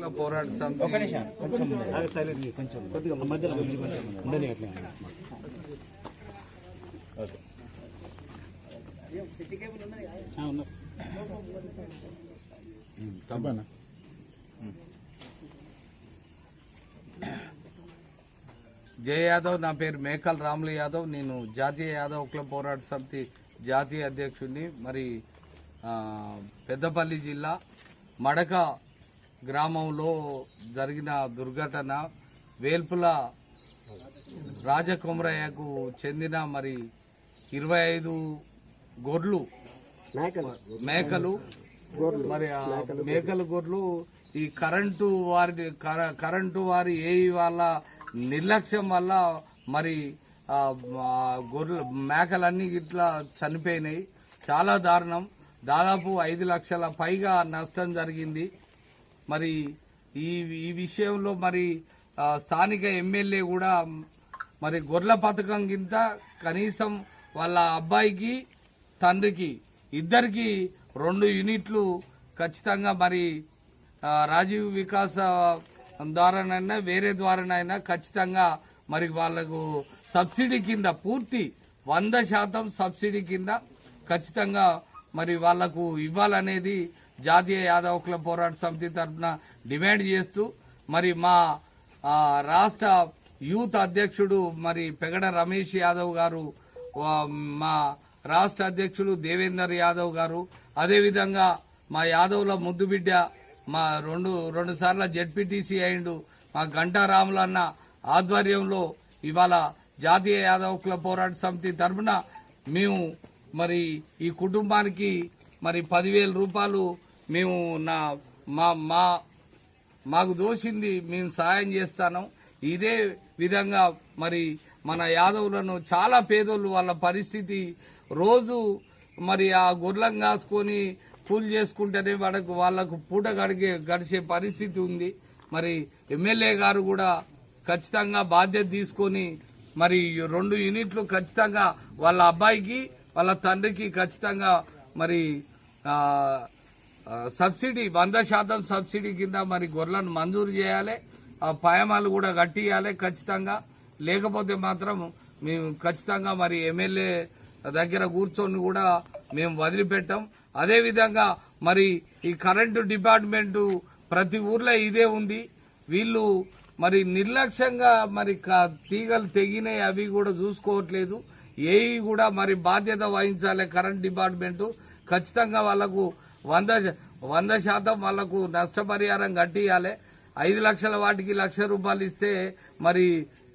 హక్కుల పోరాట సమితి జయ యాదవ్, నా పేరు మేకల్ రాములు యాదవ్. నేను జాతీయ యాదవ్ హక్కుల పోరాట సమితి జాతీయ అధ్యక్షుడిని. మరి పెద్దపల్లి జిల్లా మడక గ్రామంలో జరిగిన దుర్ఘటన, వేల్పుల రాజకుమరయ్యకు చెందిన మరి 25 గొర్రెలు మేకలు, మరి మేకల గొర్రెలు ఈ కరెంటు వారి ఏఈ వాళ్ళ నిర్లక్ష్యం వల్ల మరి గొర్రెలు మేకలన్నీ ఇట్లా చనిపోయినాయి. చాలా దారుణం. దాదాపు 5 లక్షల పైగా నష్టం జరిగింది. మరి ఈ విషయంలో మరి స్థానిక ఎమ్మెల్యే కూడా మరి గొర్రెల పథకం కింద కనీసం వాళ్ళ అబ్బాయికి తండ్రికి ఇద్దరికి 2 యూనిట్లు ఖచ్చితంగా మరి రాజీవ్ వికాస్ ద్వారానైనా వేరే ద్వారానైనా ఖచ్చితంగా మరి వాళ్లకు సబ్సిడీ కింద పూర్తి 100% సబ్సిడీ కింద ఖచ్చితంగా మరి వాళ్లకు ఇవ్వాలనేది జాతీయ యాదవ్ హక్కుల పోరాట సమితి తరఫున డిమాండ్ చేస్తూ మరి మా రాష్ట్ర యూత్ అధ్యక్షుడు మరి పెగడ రమేష్ యాదవ్ గారు, మా రాష్ట్ర అధ్యక్షులు దేవేందర్ యాదవ్ గారు, అదేవిధంగా మా యాదవ్ల ముద్దుబిడ్డ మా రెండు సార్ల జెడ్పీటీసీ అయిండు మా గంటా రాములన్న ఆధ్వర్యంలో ఇవాళ జాతీయ యాదవ్ హక్కుల పోరాట సమితి తరఫున మేము మరి ఈ కుటుంబానికి మరి 10,000 రూపాయలు మేము మాకు దోషింది మేము సాయం చేస్తాను. ఇదే విధంగా మరి మన యాదవులను చాలా పేదోళ్ళు, వాళ్ళ పరిస్థితి రోజు మరి ఆ గొర్రెలను కాసుకొని కూలి చేసుకుంటేనే వాళ్లకు పూట గడిచే పరిస్థితి ఉంది. మరి ఎమ్మెల్యే గారు కూడా ఖచ్చితంగా బాధ్యత తీసుకొని మరి 2 యూనిట్లు ఖచ్చితంగా వాళ్ళ అబ్బాయికి వాళ్ళ తండ్రికి ఖచ్చితంగా మరి సబ్సిడీ 100% సబ్సిడీ కింద మరి గొర్రెలను మంజూరు చేయాలి. ఆ పాయమాలు కూడా కట్టియాలి ఖచ్చితంగా. లేకపోతే మాత్రం మేము ఖచ్చితంగా మరి ఎమ్మెల్యే దగ్గర కూర్చొని కూడా మేము వదిలిపెట్టాం. అదేవిధంగా మరి ఈ కరెంటు డిపార్ట్మెంటు ప్రతి ఊర్లో ఇదే ఉంది. వీళ్ళు మరి నిర్లక్ష్యంగా మరి తీగలు తెగినాయి, అవి కూడా చూసుకోవట్లేదు. ఏఈ కూడా మరి బాధ్యత వహించాలి. కరెంట్ డిపార్ట్మెంటు ఖచ్చితంగా వాళ్లకు 100% వాళ్లకు నష్టపరిహారం కట్టియాలి. 5 లక్షల వాటికి ₹1,00,000 ఇస్తే మరి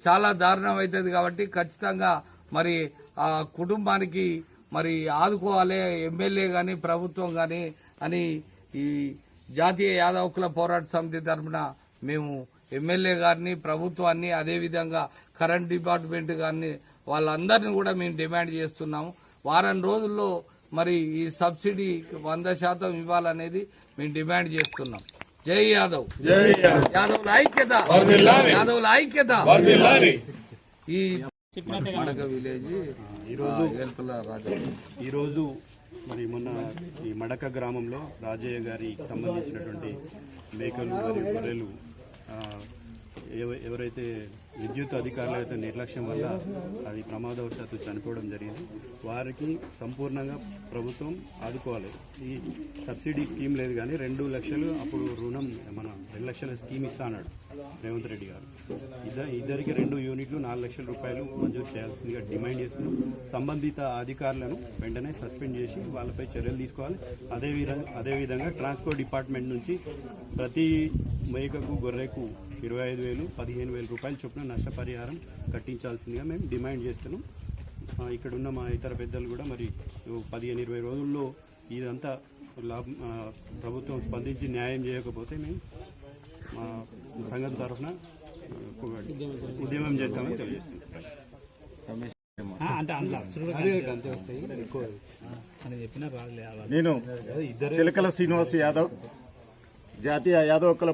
చాలా దారుణం అవుతుంది. కాబట్టి ఖచ్చితంగా మరి ఆ కుటుంబానికి మరి ఆదుకోవాలి ఎమ్మెల్యే గాని ప్రభుత్వం గాని అని ఈ జాతీయ యాదవ్ హక్కుల పోరాట సమితి తరఫున మేము ఎమ్మెల్యే గారిని, ప్రభుత్వాన్ని, అదేవిధంగా కరెంట్ డిపార్ట్మెంట్ గారిని వాళ్ళందరినీ కూడా మేము డిమాండ్ చేస్తున్నాము. వారం రోజుల్లో మరి ఈ సబ్సిడీ 100% ఇవ్వాలనేది మేము డిమాండ్ చేస్తున్నాం. జై యాదవ్, యాదవ్ల ఐక్యత, యాదవ్ల ఐక్యత. ఈ మడక విలేజ్ ఈరోజు మరి మొన్న ఈ మడక గ్రామంలో రాజయ్య గారికి సంబంధించినటువంటి మేకలు మరియు గొర్రెలు ఎవరైతే విద్యుత్ అధికారుల యొక్క నిర్లక్ష్యం వల్ల అది ప్రమాదవశాత్తు చనిపోవడం జరిగింది. వారికి సంపూర్ణంగా ప్రభుత్వం ఆదుకోవాలి. ఈ సబ్సిడీ స్కీమ్ లేదు కానీ 2 లక్షలు అప్పుడు రుణం మన 2 లక్షల స్కీమ్ ఇస్తా అన్నాడు రేవంత్ రెడ్డి గారు. ఇద్దరికి 2 యూనిట్లు ₹4,00,000 మంజూరు చేయాల్సిందిగా డిమాండ్ చేస్తున్నాం. సంబంధిత అధికారులను వెంటనే సస్పెండ్ చేసి వాళ్ళపై చర్యలు తీసుకోవాలి. అదేవిధంగా ట్రాన్స్పోర్ట్ డిపార్ట్మెంట్ నుంచి ప్రతి మేకకు గొర్రెకు 25,000, ₹15,000 చొప్పున నష్టపరిహారం కట్టించాల్సిందిగా మేము డిమాండ్ చేస్తున్నాం. ఇక్కడున్న మా ఇతర పెద్దలు కూడా మరి 15-20 రోజుల్లో ఇదంతా ప్రభుత్వం స్పందించి న్యాయం చేయకపోతే మేము మా సంఘం తరఫున ఉద్యమం చేస్తామని తెలియజేస్తున్నాం. నేను చిలకల శ్రీనివాస్ యాదవ్, జాతీయ యాదవ్ హక్కుల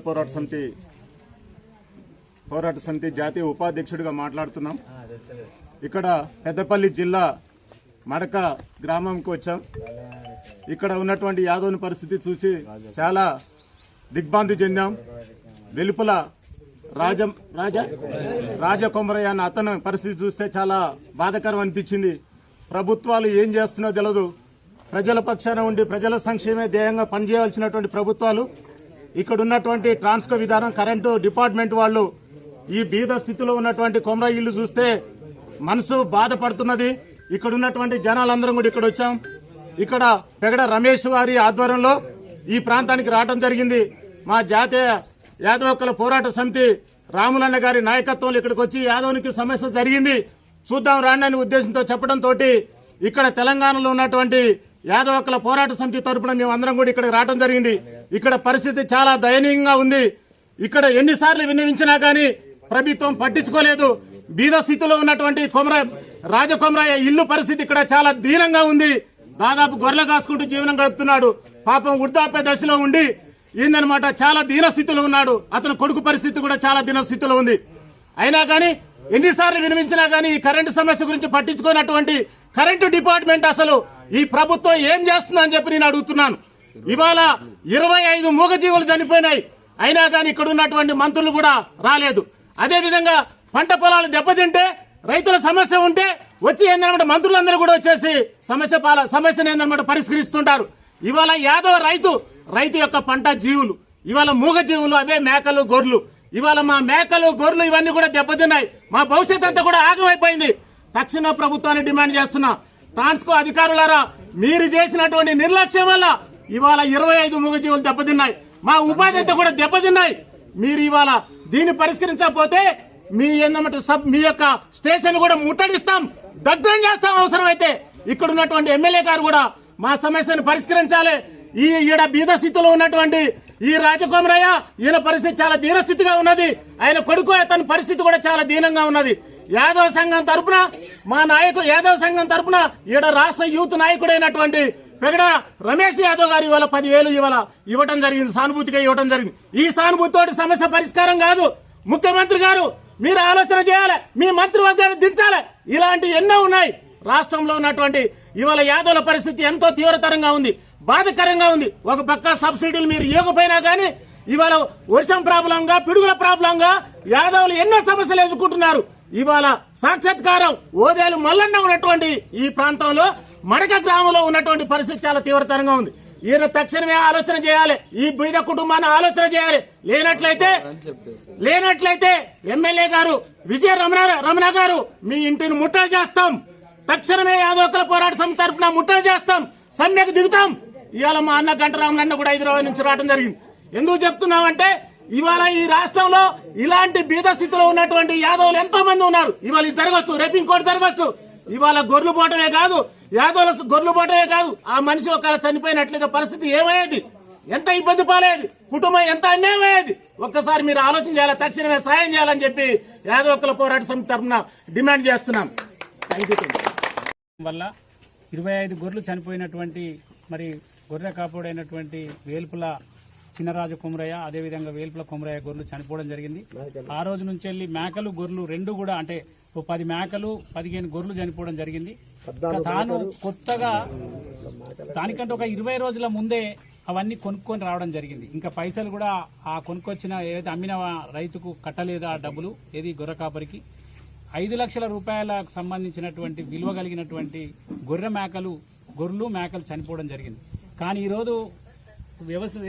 పోరాట సమితి జాతీయ ఉపాధ్యక్షుడిగా మాట్లాడుతున్నాం. ఇక్కడ పెద్దపల్లి జిల్లా మడక గ్రామంకి వచ్చాం. ఇక్కడ ఉన్నటువంటి యాదవుని పరిస్థితి చూసి చాలా దిగ్భ్రాంతి చెందాం. వెలుపల రాజకొమరయ్య అన్న అతని పరిస్థితి చూస్తే చాలా బాధాకరం అనిపించింది. ప్రభుత్వాలు ఏం చేస్తున్నో తెలియదు. ప్రజల పక్షాన ఉండి ప్రజల సంక్షేమే ధ్యేయంగా పనిచేయాల్సినటువంటి ప్రభుత్వాలు ఇక్కడ ఉన్నటువంటి ట్రాన్స్కో విధానం కరెంటు డిపార్ట్మెంట్ వాళ్ళు ఈ బీద స్థితిలో ఉన్నటువంటి కొమరయ్య ఇల్లు చూస్తే మనసు బాధపడుతున్నది. ఇక్కడ ఉన్నటువంటి జనాలందరం కూడా ఇక్కడ వచ్చాం. ఇక్కడ పెగడ రమేష్ వారి ఆధ్వర్యంలో ఈ ప్రాంతానికి రావడం జరిగింది. మా జాతీయ యాదవ హక్కుల పోరాట సమితి రాములన్న గారి నాయకత్వంలో ఇక్కడికి వచ్చి యాదవునికి సమస్య జరిగింది చూద్దాం రాండి అనే ఉద్దేశంతో చెప్పడంతో ఇక్కడ తెలంగాణలో ఉన్నటువంటి యాదవ హక్కుల పోరాట సమితి తరపున మేము అందరం కూడా ఇక్కడ రావడం జరిగింది. ఇక్కడ పరిస్థితి చాలా దయనీయంగా ఉంది. ఇక్కడ ఎన్నిసార్లు విన్నవించినా గానీ ప్రభుత్వం పట్టించుకోలేదు. బీద స్థితిలో ఉన్నటువంటి రాజకొమరయ్య ఇల్లు పరిస్థితి ఇక్కడ చాలా దీనంగా ఉంది. దాదాపు గొర్రెలు కాసుకుంటూ జీవనం గడుపుతున్నాడు. పాపం వృద్ధాప్య దశలో ఉండి ఏందనమాట చాలా దీన స్థితిలో ఉన్నాడు. అతని కొడుకు పరిస్థితి కూడా చాలా దీన స్థితిలో ఉంది. అయినా కానీ ఎన్నిసార్లు వినిపించినా గానీ ఈ కరెంటు సమస్య గురించి పట్టించుకున్నటువంటి కరెంటు డిపార్ట్మెంట్ అసలు ఈ ప్రభుత్వం ఏం చేస్తుందని చెప్పి నేను అడుగుతున్నాను. ఇవాళ 25 మూగజీవులు చనిపోయినాయి. అయినా కానీ ఇక్కడ ఉన్నటువంటి మంత్రులు కూడా రాలేదు. అదేవిధంగా పంట పొలాలు దెబ్బతింటే రైతుల సమస్య ఉంటే వచ్చి ఏందన్నమాట మంత్రులందరూ కూడా వచ్చేసి సమస్యను ఏందన్నమాట పరిష్కరిస్తుంటారు. ఇవాళ యాదవ రైతు యొక్క పంట జీవులు ఇవాళ మూగ జీవులు అవే మేకలు గొర్రెలు. ఇవాళ మా మేకలు గొర్రెలు ఇవన్నీ కూడా దెబ్బతిన్నాయి. మా భవిష్యత్ అంతా కూడా ఆగమైపోయింది. తక్షణ ప్రభుత్వాన్ని డిమాండ్ చేస్తున్నా. ట్రాన్స్కో అధికారులారా మీరు చేసినటువంటి నిర్లక్ష్యం వల్ల ఇవాళ 25 మూగజీవులు దెబ్బతిన్నాయి. మా ఉపాధి అంతా కూడా దెబ్బతిన్నాయి. మీరు ఇవాళ దీన్ని పరిష్కరించకపోతే మీ యొక్క స్టేషన్ కూడా ముట్టడిస్తాం, దగ్ధం చేస్తాం. అవసరమైతే ఇక్కడ ఉన్నటువంటి ఎమ్మెల్యే గారు కూడా మా సమస్యను పరిష్కరించాలి. ఈడ బీద స్థితిలో ఉన్నటువంటి ఈ రాజకొమరయ్య ఈయన పరిస్థితి చాలా దీనస్థితిగా ఉన్నది. ఆయన కొడుకు అతని పరిస్థితి కూడా చాలా దీనంగా ఉన్నది. యాదవ సంఘం తరపున మా యాదవ సంఘం తరపున ఈడ రాష్ట్ర యూత్ నాయకుడైనటువంటి పెగడ రమేష్ యాదవ్ గారు ఇవాళ 10,000 ఇవ్వడం జరిగింది, సానుభూతిగా ఇవ్వడం జరిగింది. ఈ సానుభూతితోటి సమస్య పరిష్కారం కాదు. ముఖ్యమంత్రి గారు మీరు ఆలోచన చేయాలి, మీ మంత్రివర్గాన్ని దించాలి. ఇలాంటి ఎన్నో ఉన్నాయి. రాష్ట్రంలో ఉన్నటువంటి ఇవాళ యాదవుల పరిస్థితి ఎంతో తీవ్రతరంగా ఉంది, బాధకరంగా ఉంది. ఒక పక్క సబ్సిడీలు మీరు ఇవ్వకపోయినా కానీ ఇవాళ వర్షం ప్రాబ్లంగా పిడుగుల ప్రాబ్లంగా యాదవులు ఎన్నో సమస్యలు ఎదుర్కొంటున్నారు. ఇవాళ సాక్షాత్కారం ఓదేలు మల్లన్న ఉన్నటువంటి ఈ ప్రాంతంలో మడక గ్రామంలో ఉన్నటువంటి పరిస్థితి చాలా తీవ్రతరంగా ఉంది. ఈయన తక్షణమే ఆలోచన చేయాలి, ఈ బీద కుటుంబాన్ని ఆలోచన చేయాలి. లేనట్లయితే ఎమ్మెల్యే గారు విజయ రమణ గారు మీ ఇంటిని ముట్టడి చేస్తాం. తక్షణమే యాదవ హక్కుల పోరాట సమితి తరపున ముట్టడి చేస్తాం, సమ్మెకు దిగుతాం. ఇవాళ మా అన్న గంటరామన్న కూడా హైదరాబాద్ నుంచి రావడం జరిగింది. ఎందుకు చెప్తున్నామంటే ఇవాళ ఈ రాష్ట్రంలో ఇలాంటి బీద స్థితిలో ఉన్నటువంటి యాదవులు ఎంతో మంది ఉన్నారు. ఇవాళ ఇది జరగచ్చు, రేపు ఇంకోటి జరగచ్చు. ఇవాళ గొర్రెలు పోవటమే కాదు, యాదవుల గొర్రెలు పోవటమే కాదు, ఆ మనిషి ఒకవేళ చనిపోయినట్లయితే పరిస్థితి ఏమయ్యేది, ఎంత ఇబ్బంది పాలయ్యేది, కుటుంబం ఎంత అన్యాయం అయ్యేది. ఒక్కసారి మీరు ఆలోచన చేయాలి, తక్షణమే సాయం చేయాలని చెప్పి యాదవ హక్కుల పోరాట సమితి తరఫున డిమాండ్ చేస్తున్నాం. వల్ల 25 గొర్రెలు చనిపోయినటువంటి మరి గొర్రె కాపాడైనటువంటి వేల్పుల చిన్నరాజు కొమరయ్య, అదేవిధంగా వేల్పుల కొమరయ్య గొర్రెలు చనిపోవడం జరిగింది. ఆ రోజు నుంచి వెళ్ళి మేకలు గొర్రెలు రెండు కూడా అంటే 10 మేకలు 15 గొర్రెలు చనిపోవడం జరిగింది. తాను కొత్తగా దానికంటే ఒక 20 రోజుల ముందే అవన్నీ కొనుక్కొని రావడం జరిగింది. ఇంకా పైసలు కూడా ఆ కొనుక్కొచ్చిన ఏదైతే అమ్మిన రైతుకు కట్టలేదు ఆ డబ్బులు, ఏది గొర్రె కాపరికి 5 లక్షల రూపాయలకు సంబంధించినటువంటి విలువ కలిగినటువంటి గొర్రెలు మేకలు చనిపోవడం జరిగింది. కానీ ఈరోజు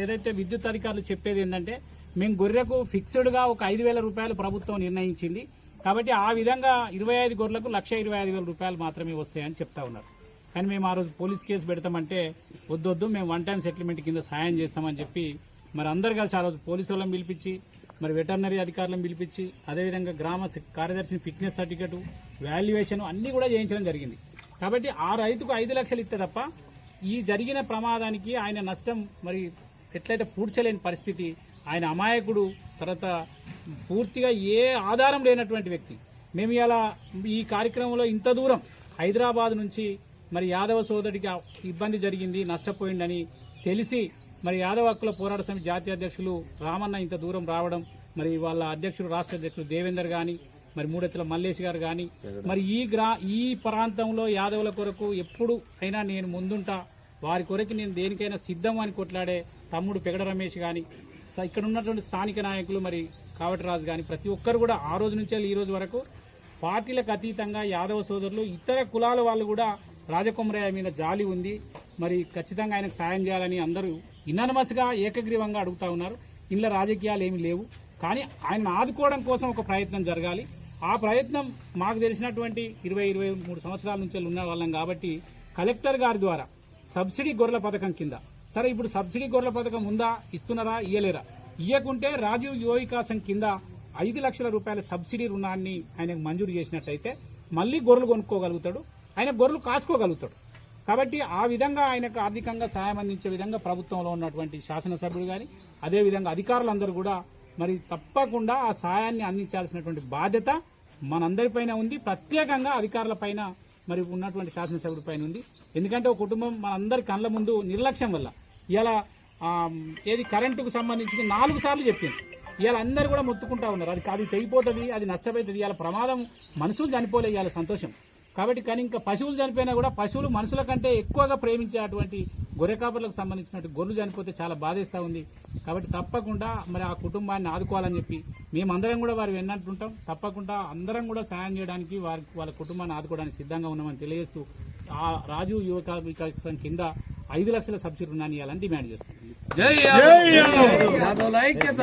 ఏదైతే విద్యుత్ అధికారులు చెప్పేది ఏంటంటే మేము గొర్రెకు ఫిక్స్డ్గా ఒక 5,000 రూపాయలు ప్రభుత్వం నిర్ణయించింది కాబట్టి ఆ విధంగా 25 గొర్రెలకు 1,25,000 రూపాయలు మాత్రమే వస్తాయని చెప్తా ఉన్నారు. కానీ మేము ఆ రోజు పోలీస్ కేసు పెడతామంటే వద్దొద్దు, మేము 1 టైం సెటిల్మెంట్ కింద సాయం చేస్తామని చెప్పి మరి అందరు కలిసి ఆ రోజు పోలీసు వాళ్ళని పిలిపించి మరి వెటర్నరీ అధికారులను పిలిపించి అదేవిధంగా గ్రామ కార్యదర్శిని ఫిట్నెస్ సర్టిఫికేట్ వాల్యుయేషన్ అన్ని కూడా చేయించడం జరిగింది. కాబట్టి ఆ రైతుకు 5 లక్షలు ఇస్తే తప్ప ఈ జరిగిన ప్రమాదానికి ఆయన నష్టం మరి ఎట్లయితే పూడ్చలేని పరిస్థితి. ఆయన అమాయకుడు, తర్వాత పూర్తిగా ఏ ఆధారం లేనటువంటి వ్యక్తి. మేము ఇలా ఈ కార్యక్రమంలో ఇంత దూరం హైదరాబాద్ నుంచి మరి యాదవ సోదరుడికి ఇబ్బంది జరిగింది, నష్టపోయిందని తెలిసి మరి యాదవ హక్కుల పోరాట సమితి జాతీయ అధ్యక్షులు రామన్న ఇంత దూరం రావడం, మరి వాళ్ళ అధ్యక్షుడు రాష్ట్ర అధ్యక్షుడు దేవేందర్ గాని, మరి మూడెత్తుల మల్లేష్ గారు గాని, మరి ఈ ప్రాంతంలో యాదవుల కొరకు ఎప్పుడు అయినా నేను ముందుంటా, వారి కొరకు నేను దేనికైనా సిద్ధం అని కొట్లాడే తమ్ముడు పెగడ రమేష్ గాని, ఇక్కడ ఉన్నటువంటి స్థానిక నాయకులు మరి కావటరాజు కానీ ప్రతి ఒక్కరు కూడా ఆ రోజు నుంచి ఈ రోజు వరకు పార్టీలకు అతీతంగా యాదవ సోదరులు ఇతర కులాల వాళ్ళు కూడా రాజకొమరయ్య మీద జాలి ఉంది, మరి ఖచ్చితంగా ఆయనకు సాయం చేయాలని అందరూ ఇనానమస్గా ఏకగ్రీవంగా అడుగుతా ఉన్నారు. ఇందులో రాజకీయాలు ఏమీ లేవు, కానీ ఆయన ఆదుకోవడం కోసం ఒక ప్రయత్నం జరగాలి. ఆ ప్రయత్నం మాకు తెలిసినటువంటి 20-23 సంవత్సరాల నుంచి ఉన్న వాళ్ళం కాబట్టి కలెక్టర్ గారి ద్వారా సబ్సిడీ గొర్రెల పథకం కింద, సరే ఇప్పుడు సబ్సిడీ గొర్రెల పథకం ఉందా, ఇస్తున్నారా, ఇయ్యలేరా, ఇయ్యకుంటే రాజీవ్ యువ వికాసం కింద 5 లక్షల రూపాయల సబ్సిడీ రుణాన్ని ఆయనకు మంజూరు చేసినట్టయితే మళ్ళీ గొర్రెలు కొనుక్కోగలుగుతాడు, ఆయన గొర్రెలు కాసుకోగలుగుతాడు. కాబట్టి ఆ విధంగా ఆయనకు ఆర్థికంగా సాయం అందించే విధంగా ప్రభుత్వంలో ఉన్నటువంటి శాసనసభ్యులు కానీ అదేవిధంగా అధికారులందరూ కూడా మరి తప్పకుండా ఆ సాయాన్ని అందించాల్సినటువంటి బాధ్యత మనందరిపైన ఉంది, ప్రత్యేకంగా అధికారులపైన మరి ఉన్నటువంటి శాసనసభ్యుడి పైన ఉంది. ఎందుకంటే ఒక కుటుంబం మనందరి కళ్ళ ముందు నిర్లక్ష్యం వల్ల ఇలా ఏది కరెంటుకు సంబంధించి 4 సార్లు చెప్పింది, ఇవాళ అందరూ కూడా మొత్తుకుంటా ఉన్నారు, అది తెగిపోతుంది, అది నష్టపోతుంది, ఇవాళ ప్రమాదం మనుషులు చనిపోలే ఇవాళ సంతోషం. కాబట్టి కానీ ఇంకా పశువులు చనిపోయినా కూడా పశువులు మనుషుల కంటే ఎక్కువగా ప్రేమించేటువంటి గొర్రె కాపర్లకు సంబంధించినట్టు గొర్రెలు చనిపోతే చాలా బాధేస్తూ ఉంది. కాబట్టి తప్పకుండా మరి ఆ కుటుంబాన్ని ఆదుకోవాలని చెప్పి మేమందరం కూడా వారు విన్నట్టుంటాం. తప్పకుండా అందరం కూడా సాయం చేయడానికి వాళ్ళ కుటుంబాన్ని ఆదుకోవడానికి సిద్ధంగా ఉన్నామని తెలియజేస్తూ ఆ రాజు యువ వికాసం కింద 5 లక్షల సబ్సిడీ రుణాన్ని ఇవ్వాలని డిమాండ్ చేస్తాం. జై యాదవ్ ఐక్యత.